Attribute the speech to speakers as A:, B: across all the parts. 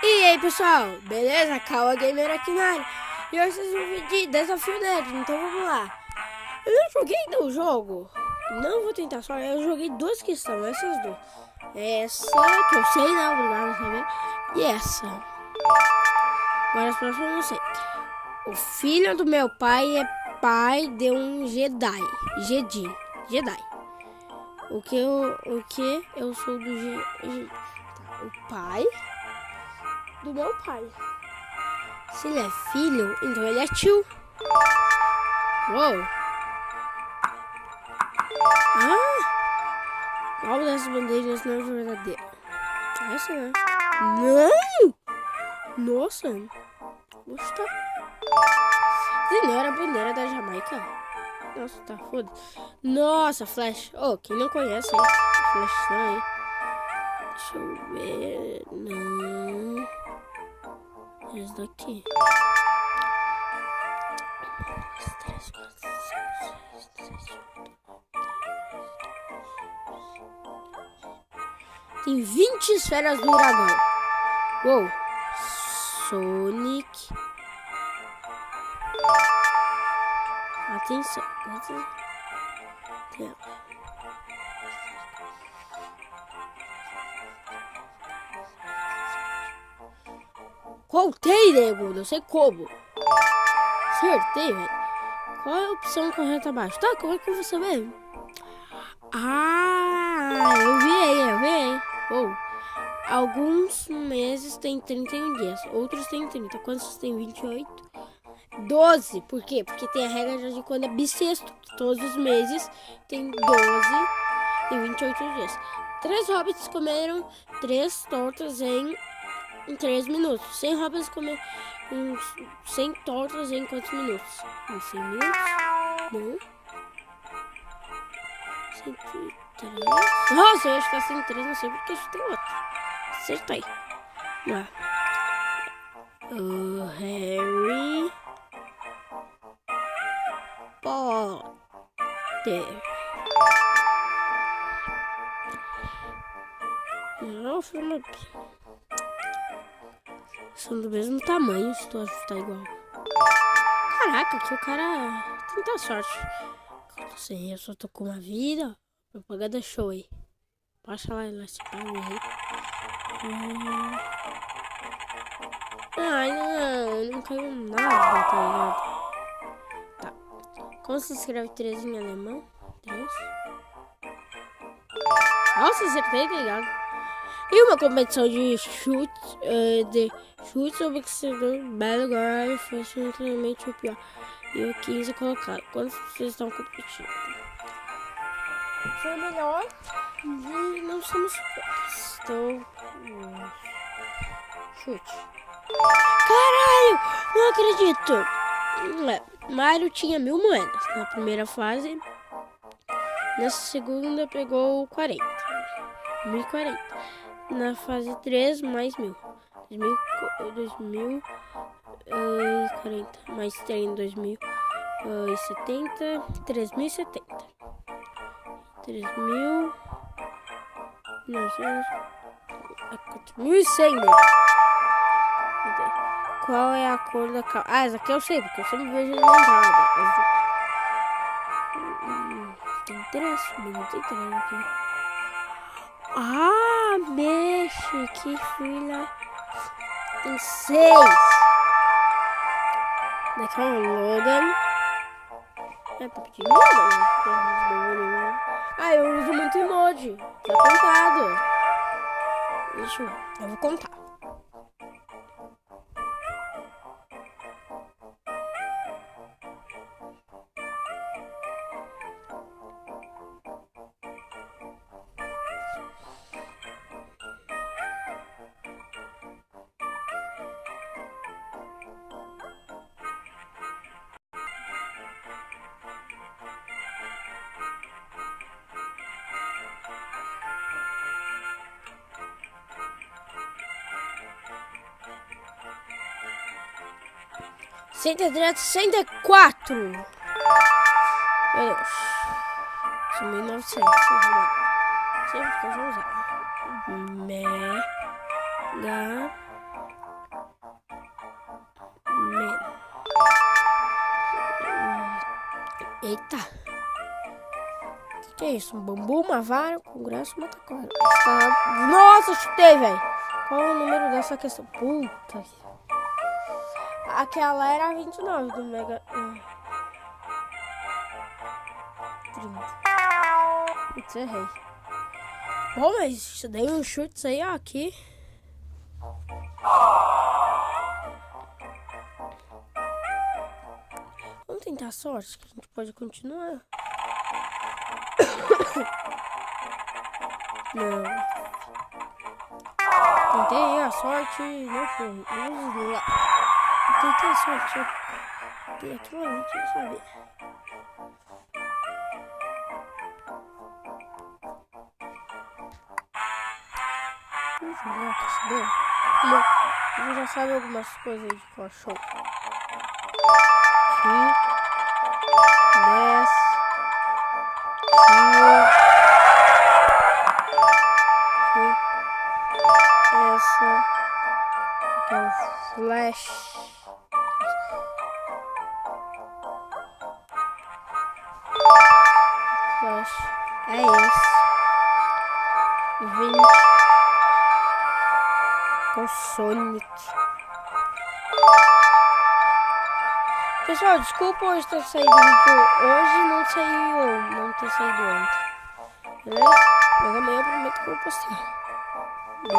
A: E aí pessoal, beleza? Kawa Gamer aqui na área. E hoje vocês vão ver de desafio nerd, então vamos lá. Eu não joguei ainda o jogo, não vou tentar só, eu joguei duas que são, essas duas. Essa que eu sei, né? Obrigado por saber. E essa. Agora as próximas eu não sei. O filho do meu pai é pai de um Jedi. Jedi. O que eu sou do Jedi. Tá, o pai do meu pai. Se ele é filho, então ele é tio. Uou! Qual dessas bandeiras não é verdadeira? Essa, né? Não! Nossa! Oxa, não era a bandeira da Jamaica? Nossa, tá foda. Nossa, Flash. Oh, quem não conhece, hein? Flash aí. Deixa eu ver. Não. Esse daqui. 3, 4, 5, 6, 7, 8. Tem 20 esferas do dragão. Uou. Sonic. Atenção. Voltei, nego. Não sei como. Acertei, velho. Qual é a opção correta abaixo? Tá, como é que eu vou saber? Eu vi. Oh. Alguns meses tem 31 dias, outros tem 30. Quantos tem 28? 12. Por quê? Porque tem a regra de quando é bissexto. Todos os meses tem 12 e 28 dias. 3 hobbits comeram 3 tortas em 3 minutos. 100 hobbits comeram 100 tortas em quantos minutos? Em 100 minutos? Não. 103. Nossa, eu acho que tá 103, não sei porque isso tem outro. Acertei. Lá. O Harry Potter. Nossa, são do mesmo tamanho, se tu ajustar igual. Caraca, que o cara tem muita sorte. Não sei, eu só tô com uma vida. Propaganda show aí. Baixa lá esse palmo aí. Ai, não caiu nada, tá ligado? Tá. Como se escreve 3 em alemão? 3. Nossa, acertei, tá ligado? E uma competição de chute sobre que se deu belo agora foi simplesmente o pior. E o 15 colocado. Quando vocês estão competindo? Foi melhor e não somos fortes. Então, chute. Caralho! Não acredito! Mario tinha 1000 moedas na primeira fase. Nessa segunda pegou 40. 1040. Na fase 3, mais 1000. 2040. Mais tem 2070. 3070. 3.000. 4.100. Qual é a cor da calça? Essa aqui eu sei, porque eu sempre vejo ele lembrada. Tem 3, mas não tem 3 aqui. Mexe, que filha. Tem 6. Daqui é o Logan. Tá pedindo Logan. Eu uso muito emoji. Tá contado. Deixa eu ver. Eu vou contar. Direto 64. Meu Deus. São 1900. Sempre que eu vou usar. Mega Eita. Que é isso? Um bambu, uma vara, um congresso, uma taquara. Nossa, chutei, velho. Qual é o número dessa questão? Puta. Aquela era a 29 do Mega... 30. Putz, errei. Bom, mas dei um chute aí, ó, aqui. Vamos tentar a sorte, que a gente pode continuar. Não. Tentei a sorte, não foi. Tentei a sorte. Aquilo ali, eu sabia. Vamos jogar, quer saber? Não, a gente já sabe algumas coisas aí de cachorro. Aqui. 10. Essa. Aqui é o flash. Flash. É esse. 20. Com Sonic. Pessoal, desculpa hoje ter saído hoje, não saiu, não ter saído ontem. Beleza? Mas amanhã eu prometo que eu vou postar. 10,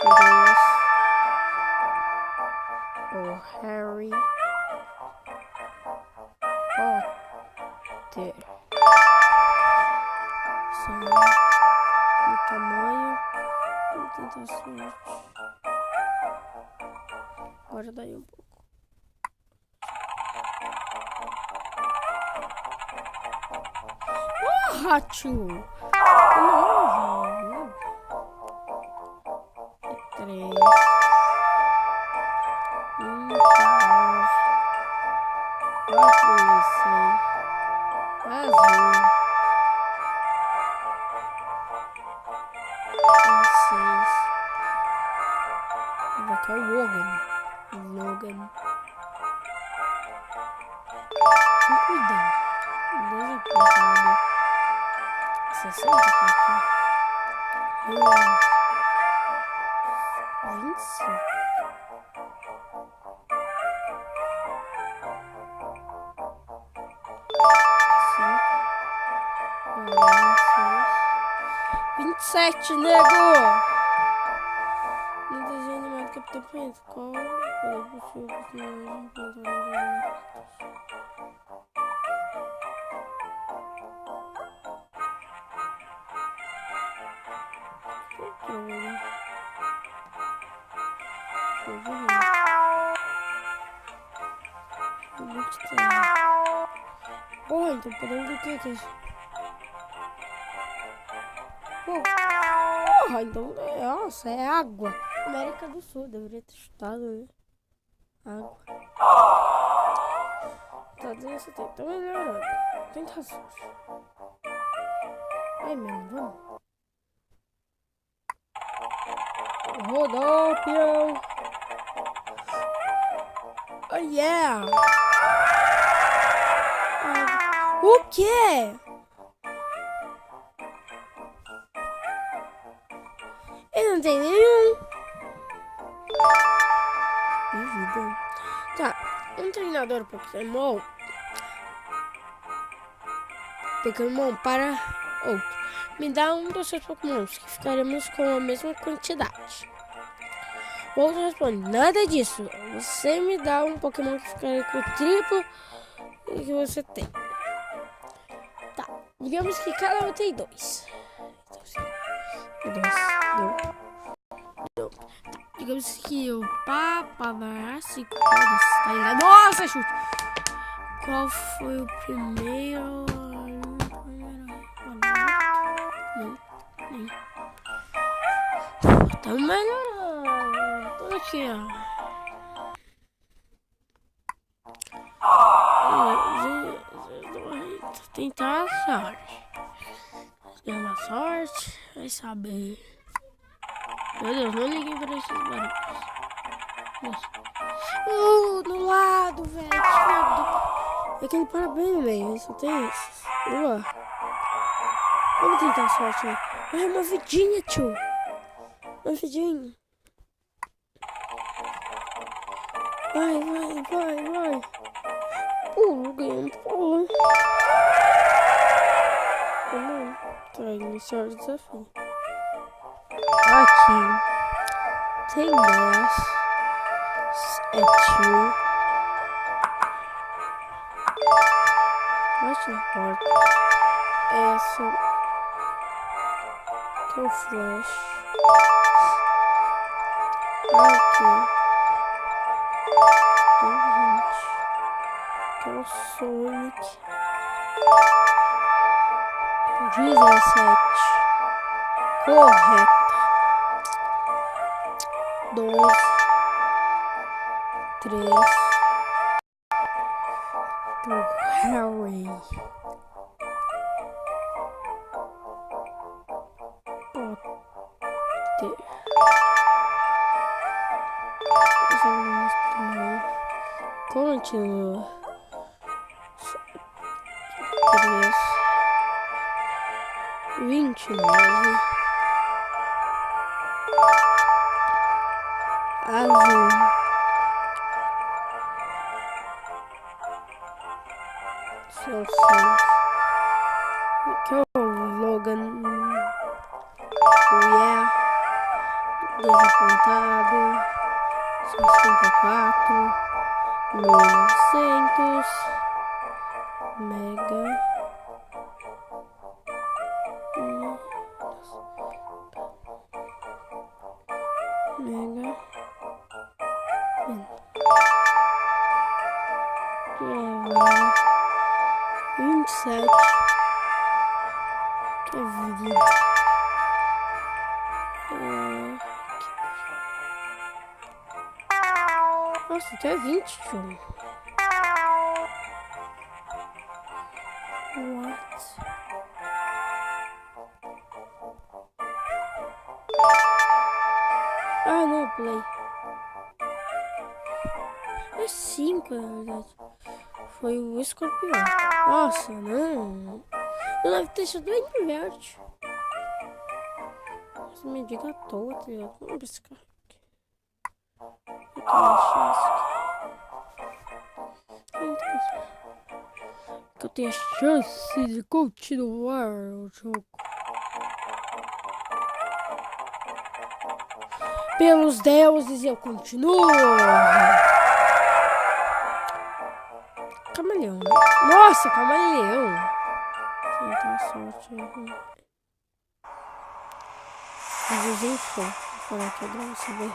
A: 3, o Harry Potter. São no tamanho. Vamos tentar sorte. Agora daí um pouco. Ratinho! Não, 3. 26. Azul. 26. Aqui é o Logan. Cuidado. 12 apontado. 64. 25. 27, nego! No desenho animado Capitão Planeta, qual é o possível personagem Porra, então podemos do que é isso? Porra, então, nossa, é água. América do Sul, deveria ter chutado, né? Água. Tá dizendo que tá melhorando. Tenta sorte. Vai mesmo, vamos. Rodou, peão. Oh, yeah. O quê? Eu não tenho nenhum. Vida. Tá, um treinador Pokémon para outro. Me dá um dos seus Pokémons que ficaremos com a mesma quantidade. O outro responde, nada disso. Você me dá um Pokémon que ficará com o triplo que você tem. Tá, digamos que cada um tem 2. Deu. Tá, digamos que o Paparazzi... Tá ligado? Nossa, chute! Qual foi o primeiro... Tá melhorando. Tô aqui, ó. Tentar a sorte. Deu uma sorte. Vai saber. Meu Deus, não liguei para esses barulhos. No lado, velho. É que ele para bem no meio, só tem esses. Vamos tentar a sorte aí. Ai, uma vidinha, tio. Uma vidinha. Vai. Ganhei um pulo. Vamos iniciar o desafio. Aqui tem 10. É tio. Bate na porta. Essa que é o flash. Aqui é o 20. Que é o Sonic. 17. Correta. 12. 3. Do Harry. Potter. Continua. 3. 29. Azul. São 6. Aqui é o Logan. Desapontado. 54. 1900. Mega. Mega. 27. Que vida. Nossa, até 20, tio. What? Ah, não, pulei. É 5, na verdade. Foi o escorpião. Nossa, não. Eu deve ter sido bem inverte. Você me diga à toa, tá ligado? Vamos buscar aqui. Eu tô achando isso aqui. Que eu tenho a chance de continuar o jogo. Pelos deuses eu continuo. Camaleão. Nossa, camaleão. Tenta a sorte. Desenfou. Vou falar aqui pra você ver.